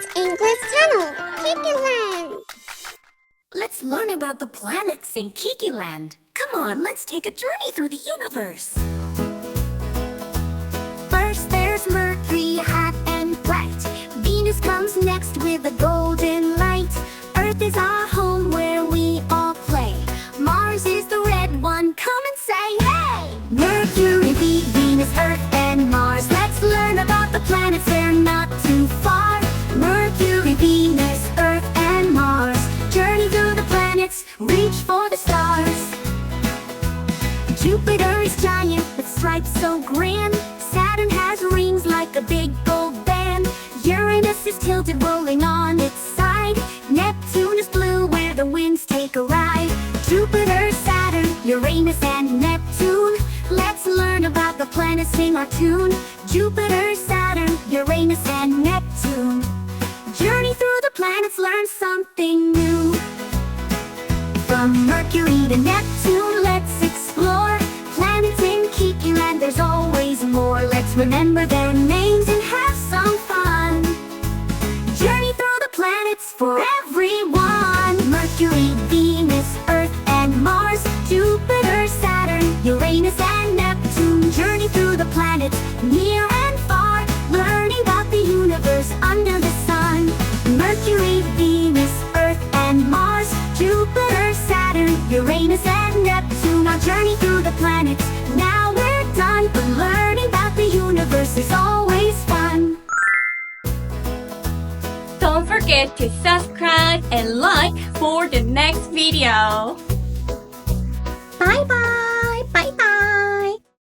Kids English Channel, Kikiland. Let's learn about the planets in Kikiland. Come on, let's take a journey through the universe. First there's Mercury, hot and bright. Venus comes next with a golden light. Earth is our home where we all play. Mars is the red one, come and say hey! Mercury, Venus, Earth, and Mars. Let's learn about the planets, they're not too far. Mercury, Venus, Earth, and Mars. Journey through the planets, reach for the stars. Jupiter is giant, with stripes so grand. Saturn has rings like a big gold band. Uranus is tilted, rolling on its side. Neptune is blue, where the winds take a ride. Jupiter, Saturn, Uranus, and Neptune. Let's learn about the planets, sing our tune. Jupiter, Saturn, Uranus, and Neptune. Journey through the planets, learn something new. From Mercury to Neptune, let's explore. Planets in Kikiland, there's always more. Let's remember their names and have some fun. Journey through the planets for everyone. Mercury, Venus, Earth, and Mars. Jupiter, Saturn, Uranus, and Neptune. Journey through the planets, near and far. Learning about the universe under the sun. Mercury, Venus, Earth, and Mars. Jupiter, Saturn, Uranus, and Neptune. Our journey through the planets, now we're done. But learning about the universe is always fun. Don't forget to subscribe and like for the next video. Bye bye.